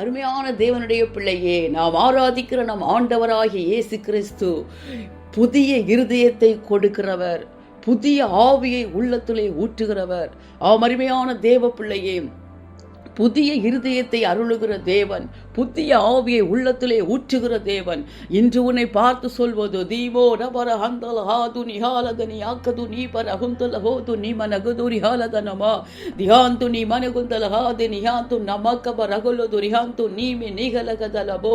அருமையான தேவனுடைய பிள்ளையே, நாம் ஆராதிக்கிற நம் ஆண்டவராகிய இயேசு கிறிஸ்து புதிய இருதயத்தை கொடுக்கிறவர், புதிய ஆவியை உள்ளத்திலே ஊற்றுகிறவர். அருமையான தேவ பிள்ளையே, புதிய இருதயத்தை அருளுகிற தேவன், புதிய ஆவியை உள்ளத்திலே ஊற்றுகிற தேவன் இன்று உன்னை பார்த்து சொல்வது, தீவோ ரபர ஹந்தல ஹாது நிஹாலதனி ஆக்கது நீ பர ஹுந்தல ஹோது நீ மனகுது ரிஹாலதனமா திஹாந்து நீ மனகுந்தல ஹாது நிஹாந்து நமக்கப ரகுலது ரிஹாந்து நீமி நிகலகதலபோ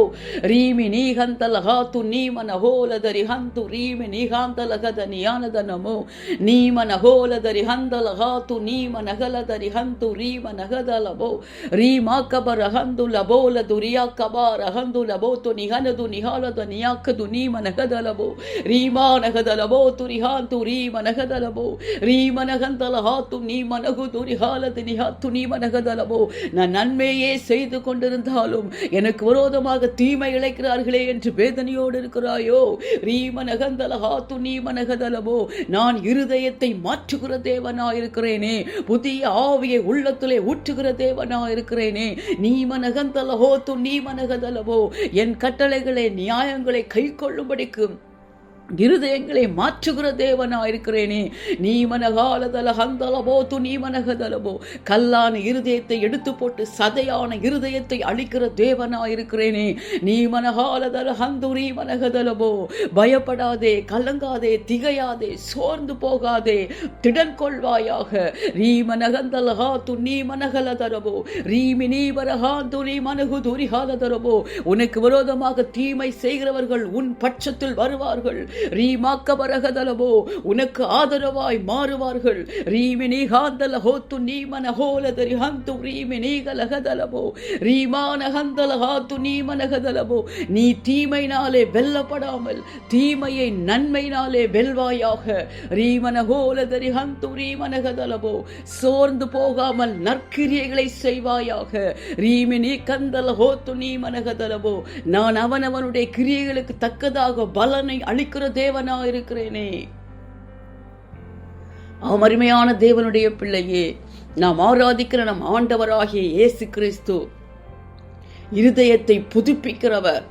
ரீமி நீகந்தல ஹாத்து நீ மனஹோலத ரிஹந்து ரீமி நீகாந்தலகத நியானதனமோ நீ மனஹோலத ரிஹந்தல ஹாத்து நீ மனகலத ரிஹந்து ரீம நகதலபோ ரீமாக்கப ரஹந்து லபோல துரியாக்கபா ரஹந்து லபோத்து நிஹனது நிஹாலத நியாக்கது நீம நகதலபோ ரீமா நகதலபோ துரிஹாந்து ரீம நகதலபோ ரீம நகந்தலஹாத்து நீம நகுது ரிஹாலது நிஹாத்து நீம நகதலபோ. நான் நன்மையே செய்து கொண்டிருந்தாலும் எனக்கு விரோதமாக தீமை இழைக்கிறார்களே என்று வேதனையோடு இருக்கிறாயோ? ரீம நகந்தலஹாத்து நீம நகதலபோ. நான் இருதயத்தை மாற்றுகிற தேவனாயிருக்கிறேனே, புதிய ஆவியை உள்ளத்திலே ஊற்றுகிற தேவனா இருக்கிறேனே. நீ மனகந்தலஹோ து நீ மனகதலவோ. என் கட்டளைகளை நியாயங்களை கை கொள்ளும்படிக்கு இருதயங்களை மாற்றுகிற தேவனா இருக்கிறேனே. நீ மனகாலதல ஹந்தலபோ து நீ மனகதலபோ. கல்லான இருதயத்தை எடுத்து போட்டு சதையான இருதயத்தை அழிக்கிற தேவனா இருக்கிறேனே. நீ மனகாலதல ஹந்துரி மனகதலபோ. பயப்படாதே, கலங்காதே, திகையாதே, சோர்ந்து போகாதே, திடன் கொள்வாயாக. ரீ மனகந்தலஹா து நீ மனகலதரபோ ரீமி நீ பரஹாந்து நீ மனகுதுரி ஹாலதரபோ. உனக்கு விரோதமாக தீமை செய்கிறவர்கள் உன் பட்சத்தில் வருவார்கள். ரீமாக்கபரகதலபோ, உனக்கு ஆதரவாய் மாறுவார்கள். ரீமினி ஹாந்தலஹோத்து நீ மனஹோலதரி ஹந்து ரீமினி கலகதலபோ ரீமானஹந்தலஹாத்து நீ மனகதலபோ. நீ தீமையினாலே வெல்லப்படாமல் தீமையை நன்மையினாலே வெல்வாயாக. ரீமனஹோலதரி ஹந்து ரீமனகதலபோ. சோர்ந்து போகாமல் நற்கிரியைகளை செய்வாயாக. ரீமினி கந்தலஹோத்து நீ மனகதலபோ. நான் அவனவனுடைய கிரியைகளுக்கு தக்கதாக பலனை அளிக்கிற தேவனா இருக்கிறேனே. அருமையான தேவனுடைய பிள்ளையே, நாம் ஆராதிக்கிற நம் ஆண்டவராகிய இயேசு கிறிஸ்து இருதயத்தை புதுப்பிக்கிறவர்,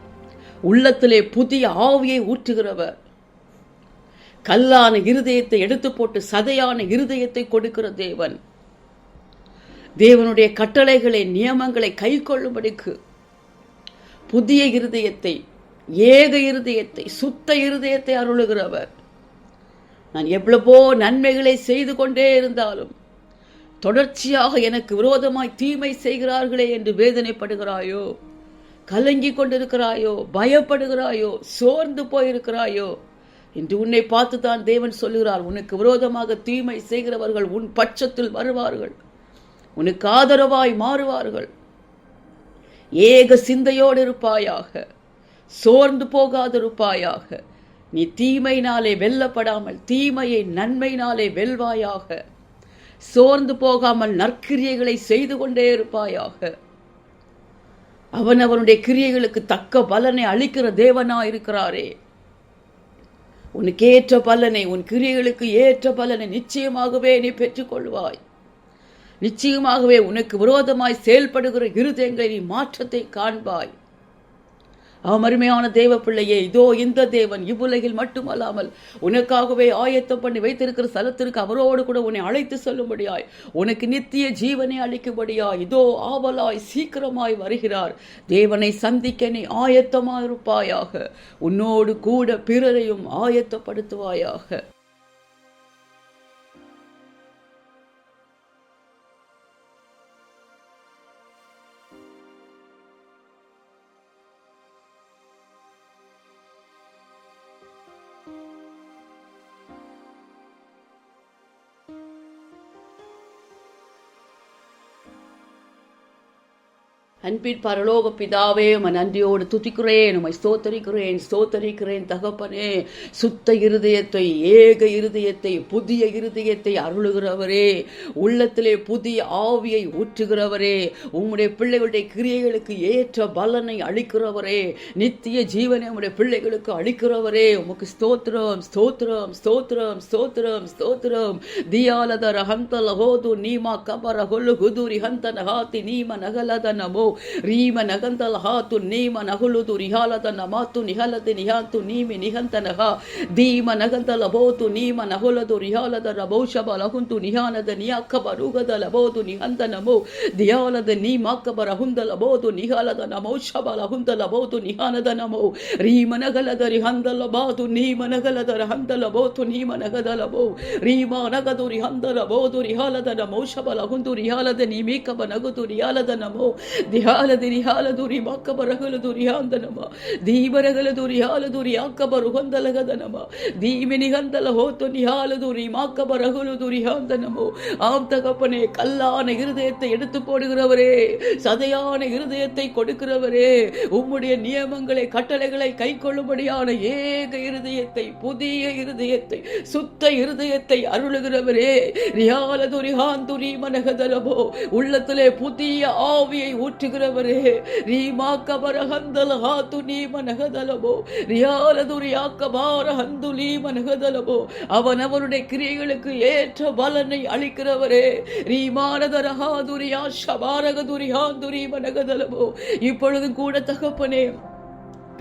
உள்ளத்திலே புதிய ஆவியை ஊற்றுகிறவர். கல்லான இருதயத்தை எடுத்து போட்டு சதையான இருதயத்தை கொடுக்கிற தேவன். தேவனுடைய கட்டளைகளை நியமங்களை கை கொள்ளும்படிக்கு புதிய இருதயத்தை, ஏக இருதயத்தை, சுத்த இருதயத்தை அருளுகிறவர். நான் எவ்வளவோ நன்மைகளை செய்து கொண்டே இருந்தாலும் தொடர்ச்சியாக எனக்கு விரோதமாய் தீமை செய்கிறார்களே என்று வேதனைப்படுகிறாயோ? கலங்கி கொண்டிருக்கிறாயோ? பயப்படுகிறாயோ? சோர்ந்து போயிருக்கிறாயோ? என்று உன்னை பார்த்து தான் தேவன் சொல்லுகிறார், உனக்கு விரோதமாக தீமை செய்கிறவர்கள் உன் பட்சத்தில் வருவார்கள், உனக்கு ஆதரவாய் மாறுவார்கள். ஏக சிந்தையோடு இருப்பாயாக, சோர்ந்து போகாதிருப்பாயாக. நீ தீமையினாலே வெல்லப்படாமல் தீமையை நன்மையினாலே வெல்வாயாக. சோர்ந்து போகாமல் நற்கிரியைகளை செய்து கொண்டே இருப்பாயாக. அவனுடைய கிரியைகளுக்கு தக்க பலனை அளிக்கிற தேவனா இருக்கிறாரே. உனக்கு ஏற்ற பலனை, உன் கிரியைகளுக்கு ஏற்ற பலனை நிச்சயமாகவே நீ பெற்றுக்கொள்வாய். நிச்சயமாகவே உனக்கு விரோதமாய் செயல்படுகிற இருதயங்களை நீ மாற்றத்தை காண்பாய். அருமையான தேவ பிள்ளையே, இதோ இந்த தேவன் இவ்வுலகில் மட்டுமல்லாமல் உனக்காகவே ஆயத்தம் பண்ணி வைத்திருக்கிற ஸ்தலத்திற்கு அவரோடு கூட உன்னை அழைத்து செல்லும்படியாய், உனக்கு நித்திய ஜீவனை அளிக்கும்படியாய் இதோ ஆவலாய் சீக்கிரமாய் வருகிறார். தேவனை சந்திக்க நீ ஆயத்தமாயிருப்பாயாக. உன்னோடு கூட பிறரையும் ஆயத்தப்படுத்துவாயாக. அன்பின் பரலோக பிதாவே, உம்மை நன்றியோடு துதிக்கிறேன், உம்மை ஸ்தோத்தரிக்கிறேன் தகப்பனே. சுத்த இருதயத்தை, ஏக இருதயத்தை, புதிய இருதயத்தை அருளுகிறவரே, உள்ளத்திலே புதிய ஆவியை ஊற்றுகிறவரே, உம்முடைய பிள்ளைகளுடைய கிரியைகளுக்கு ஏற்ற பலனை அளிக்கிறவரே, நித்திய ஜீவனை உம்முடைய பிள்ளைகளுக்கு அளிக்கிறவரே, உமக்கு ஸ்தோத்திரம் ஸ்தோத்திரம் ஸ்தோத்திரம் ஸ்தோத்திரம் ஸ்தோத்திரம். தியாலத ரஹந்தல ஹோது நீமா கபர ஹொல்லு குதுரி ஹந்த நகாத்தி நீம நகலத நமோ ரீம நகந்தல ஹாத்து நீம நகுலுது ரிஹாலத நமாத்து நிஹலது நிஹாத்து நீமி நிகந்தனஹா தீம நகந்தல போது நீம நகுலது ரிஹாலத ரபௌஷப லகுந்து நிஹானத நியாக்கப ருகத லபோது நிஹந்தனமோ தியாலத நீமாக்கப ரகுந்த லபோது நிஹாலத நமௌஷப லகுந்த லபோது நிஹானத நமோ ரீம நகலத ரிஹந்தல பாது நீம நகலத ரஹந்தல போது நீம நகதலபோ ரீமா நகது ரிஹந்தல போது ரிஹாலத நமௌஷப லகுந்து ரிஹாலத நீமீக்கப நகுது ரிஹாலத நமோ தியாலத ரிஹாலது ரிமாக்கப ரகலது ரிஹாந்தனமா தீபரகலது ரிஹாலது ரியாக்கப ருகந்தலகதனமா தீமி நிகந்தல ஹோத்து நிஹாலது ரிமாக்கப ரகலது ரிஹாந்தனமோ ஆம் தகப்பனே கல்லான இருதயத்தை எடுத்து போடுகிறவரே சதையான இருதயத்தை கொடுக்கிறவரே உம்முடைய நியமங்களை கட்டளைகளை கை கொள்ளும்படியான ஏக இருதயத்தை புதிய இருதயத்தை சுத்த இருதயத்தை அருளுகிறவரே ரியாலது ரிஹாந்துரி மனகதலபோ உள்ளத்திலே புதிய ஆவியை ஊற்றுகிறவரே ரீமாக்கபரஹந்தல ஹாத்து நீ மனகதலபோ ரியாலது ரியாக்கபார ஹந்துலி மனகதலபோ அவன் அவருடைய கிரியைகளுக்கு ஏற்ற பலனை அளிக்கிறவரே ரீமானதரஹாதுரியா ஷபாரகதுரிஹாந்துரி மனகதலபோ இப்பொழுதும் கூட தகப்பனே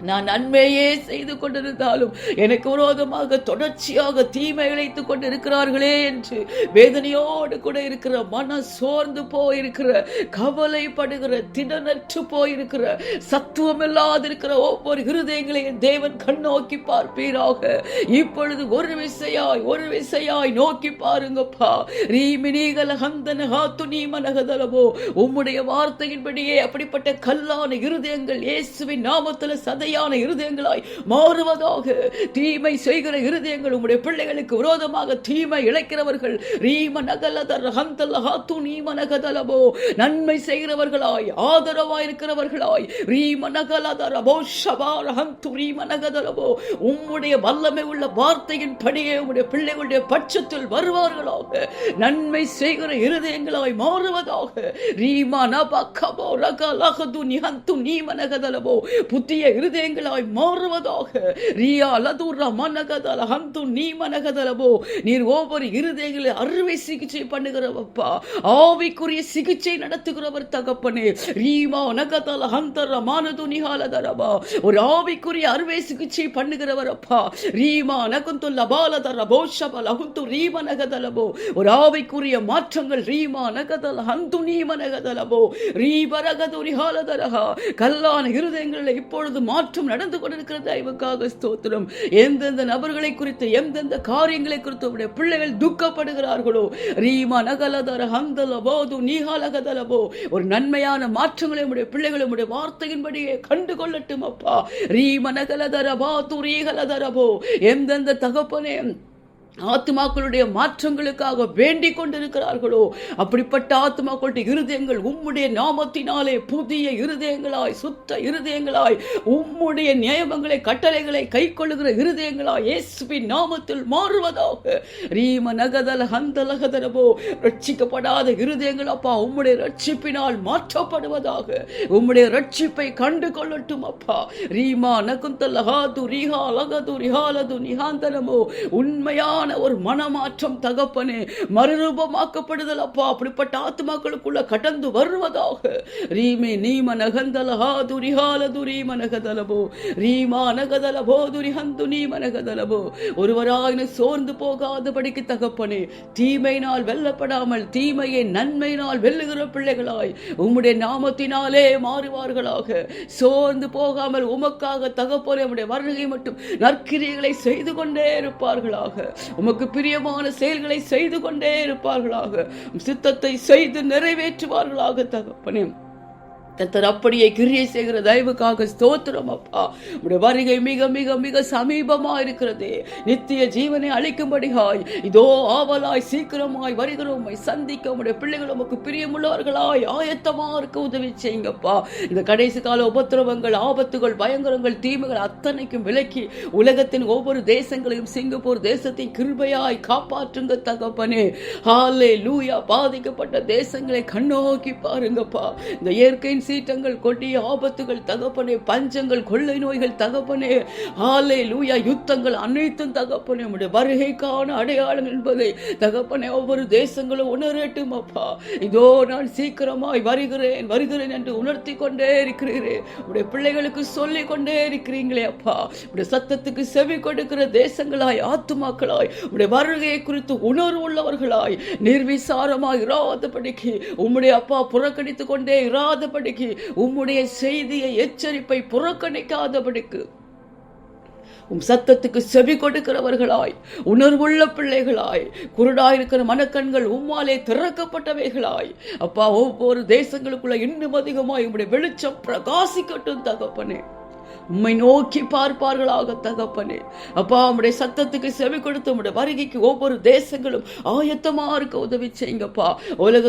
நான் நன்மையே செய்து கொண்டிருந்தாலும் எனக்கு விரோதமாக தொடர்ச்சியாக தீமை இழைத்துக் கொண்டிருக்கிறார்களே என்று வேதனையோடு கூட இருக்கிற மன சோர்ந்து போயிருக்கிற கவலைப்படுகிற திடனற்று போயிருக்கிற சத்துவம் இல்லாதிருக்கிற ஒவ்வொரு இருதயங்களையும் தேவன் கண்ணோக்கி பார்ப்பீராக. இப்பொழுது ஒரு விசையாய் நோக்கி பாருங்கப்பா. ரீமினிகல ஹந்தன ஹாத்து நீமனகதலபோ உம்முடைய வார்த்தையின்படியே அப்படிப்பட்ட கல்லான இருதயங்கள் இயேசுவின் நாமத்தில் சதையான இருதயங்களாய் மாறுவதாக. தீமை செய்கிற இருதயங்கள் உம்முடைய பிள்ளைகளுக்கு விரோதமாக தீமை இழைக்கிறவர்கள் ரீம நகலதர் ஹந்தல ஹாத்து நீம நகதலபோ நன்மை செய்கிறவர்களாய் ஆதரவாய் இருக்கிறவர்களாய் ரீம நகலதர் அபோஷபார ஹந்து ரீம நகதலபோ உம்முடைய வல்லமை உள்ள வார்த்தையின் படியே உம்முடைய பிள்ளைகளுடைய பட்சத்தில் வருவார்களாக. நன்மை செய்கிற இருதயங்களாய் மாறுவதாக. ரீமா நபகபோ ரகலஹது நிஹந்து நீம நகதலபோ புத்திய இருதயங்களாய் மாறுவதாக. ரியா லதுர மனகதல ஹந்து நீ மனகதலபோ நீர் ஒவ்வொரு இருதயங்களை அறுவை சிகிச்சை பண்ணுகிறவப்பா. ஆவிக்குரிய சிகிச்சை நடத்துகிறவர் தகப்பனே. ரீமா நகதல ஹந்தர மானது நிஹாலதரபா ஒரு ஆவிக்குரிய அறுவை சிகிச்சை பண்ணுகிறவரப்பா. ரீமா நகுந்து லபாலதர போஷப லகுந்து ரீம நகதலபோ ஒரு ஆவிக்குரிய மாற்றங்கள் ரீமா நகதல ஹந்து நீம நகதலபோ ரீபரகது ரிஹாலதரஹா கல்லான இருதயங்களில் இப்பொழுது மாற்றம் நடந்து கொண்டிருக்கிற தயவுக்காக ஸ்தோத்திரம். எந்தெந்த நபர்களை குறித்து எந்தெந்த காரியங்களை குறித்து உடைய பிள்ளைகள் துக்கப்படுகிறார்களோ ரீமா நகலதர ஹந்தல போது நீஹாலகதலபோ ஒரு நன்மையான மாற்றங்களை உடைய பிள்ளைகள் உடைய வார்த்தையின்படியே கண்டு கொள்ளட்டும் அப்பா. ரீம நகலதர பாது ரீஹலதரபோ எந்தெந்த தகப்பனே ஆத்மாக்களுடைய மாற்றங்களுக்காக வேண்டிக் கொண்டிருக்கிறார்களோ அப்படிப்பட்ட ஆத்மாக்களுடைய இருதயங்கள் உம்முடைய நாமத்தினாலே புதிய இருதயங்களாய் சுத்த இருதயங்களாய் உம்முடைய நியமங்களை கட்டளைகளை கை கொள்ளுகிற இருதயங்களாய் இயேசுவின் நாமத்தில் மாறுவதாக. ரீம நகதல ஹந்தலகதரபோ ரட்சிக்கப்படாத இருதயங்கள் அப்பா உம்முடைய ரட்சிப்பினால் மாற்றப்படுவதாக. உம்முடைய ரட்சிப்பை கண்டு கொள்ளட்டும் அப்பா. ரீமா நகுந்தல ஹாது ரிஹா லகது ரிஹாலது நிஹாந்தனமோ உண்மையான ஒரு மனமாற்றம் தகப்பனே மறுரூபமாக்கப்படுதல் அப்பா அப்படிப்பட்ட ஆத்மாக்களுக்குள்ள கடந்து வருவதாக. ரீமே நீம நகந்தல ஹாது ரிஹாலது ரீம நகதலபோ ரீமா நகதலபோ துரிஹந்து நீம நகதலபோ ஒருவராயின சோர்ந்து போகாதபடிக்கு தகப்பனே தீமையினால் வெல்லப்படாமல் தீமையை நன்மையினால் வெல்லுகிற பிள்ளைகளாய் உம்முடைய நாமத்தினாலே மாறுவார்களாக. சோர்ந்து போகாமல் உமக்காக தகப்பனே உம்முடைய வருகை மட்டும் நற்கிரியைகளை செய்து கொண்டே இருப்பார்களாக. உமக்கு பிரியமான செயல்களை செய்து கொண்டே இருப்பார்களாக. சித்தத்தை செய்து நிறைவேற்றுவார்களாக தகப்பனே. அப்படியே கிரியை செய்கிற தயவுக்காக ஸ்தோத்திரம் அப்பா. உடைய வருகை மிக மிக மிக சமீபமா இருக்கிறது. நித்திய ஜீவனை அளிக்கும்படியாய் இதோ ஆவலாய் சீக்கிரமாய் வருகிறோம் சந்திக்க உடைய பிள்ளைகள் உமக்கு பிரியமுள்ளவர்களாய் ஆயத்தமா இருக்க உதவி செய்யுங்கப்பா. இந்த கடைசி கால உபத்திரவங்கள் ஆபத்துகள் பயங்கரங்கள் தீமைகள் அத்தனைக்கும் விலக்கி உலகத்தின் ஒவ்வொரு தேசங்களையும் சிங்கப்பூர் தேசத்தை கிருபையாய் காப்பாற்றுங்க தகப்பனே. ஹல்லேலூயா. பாதிக்கப்பட்ட தேசங்களை கண்ணோக்கி பாருங்கப்பா. இந்த இயற்கையின் சீற்றங்கள், கொடிய ஆபத்துகள் தகப்பனே, பஞ்சங்கள், கொள்ளை நோய்கள் தகப்பனே, ஹல்லேலூயா, யுத்தங்கள் அனைத்தும் தகப்பனே உம்முடைய வருகைக்கான அடையாளம் என்பதை தகப்பனே ஒவ்வொரு தேசங்களும் உணரட்டும் அப்பா. இதோ நான் சீக்கிரமாய் வருகிறேன் வருகிறேன் என்று உணர்த்தி கொண்டே இருக்கிறீரே, உடைய பிள்ளைகளுக்கு சொல்லிக் கொண்டே இருக்கிறீங்களே அப்பா. உடைய சத்தத்துக்கு செவி கொடுக்கிற தேசங்களாய், ஆத்துமாக்களாய், உடைய வருகையை குறித்து உணர்வு உள்ளவர்களாய், நிர்விசாரமாய் இராதபடிக்கு, உம்முடைய அப்பா புறக்கணித்துக் கொண்டே இராதபடிக்கு, உம்முடைய செய்தியை, எச்சரிப்பை புறக்கணிக்காதபடிக்கு, சத்தத்துக்கு செவி கொடுக்கிறவர்களாய், உணர்வுள்ள பிள்ளைகளாய், குருடாயிருக்கிற மனக்கண்கள் உம்மாலே திறக்கப்பட்டவைகளாய் அப்பா, ஒவ்வொரு தேசங்களுக்குள்ள இன்னும் அதிகமாய் உம்முடைய வெளிச்சம் பிரகாசிக்கட்டும் தகப்பனே. உம்மை நோக்கி பார்ப்பார்களாக தகப்பனே அப்பா. உம்முடைய சத்தத்துக்கு செவி கொடுத்து உம்முடைய வருகைக்கு ஒவ்வொரு தேசங்களும் ஆயத்தமா இருக்க உதவி செய்யுங்கப்பா.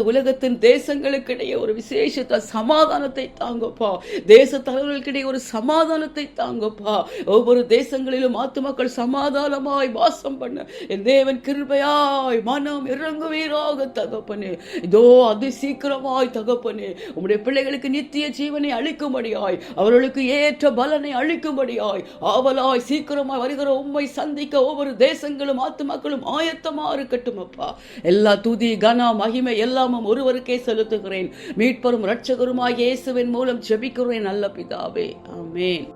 உலகத்தின் தேசங்களுக்கு இடையே ஒரு விசேஷத்த சமாதானத்தை தாங்கப்பா. தேச தலைவர்களுக்கிடையே ஒரு சமாதானத்தை தாங்கப்பா. ஒவ்வொரு தேசங்களிலும் ஆத்துமக்கள் சமாதானமாய் வாசம் பண்ண என் தேவன் கிருபையாய் மனம் இறங்குவீராக தகப்பனே. இதோ அதி சீக்கிரமாய் தகப்பனே உம்முடைய பிள்ளைகளுக்கு நித்திய ஜீவனை அளிக்கும்படியாய், அவர்களுக்கு ஏற்ற பலனை அளிக்கும்படியாய், ஆவலாய் சீக்கிரமாய் வருகிற உம்மை சந்திக்க ஒவ்வொரு தேசங்களும் ஆத்துமாக்களும் ஆயத்தமா இருக்கட்டும் அப்பா. எல்லா துதி கன மகிமை எல்லாமும் ஒருவருக்கே செலுத்துகிறேன். மீட்பரும் இரட்சகருமாய் இயேசுவின் மூலம் ஜெபிக்கிறேன் நல்ல பிதாவே, ஆமென்.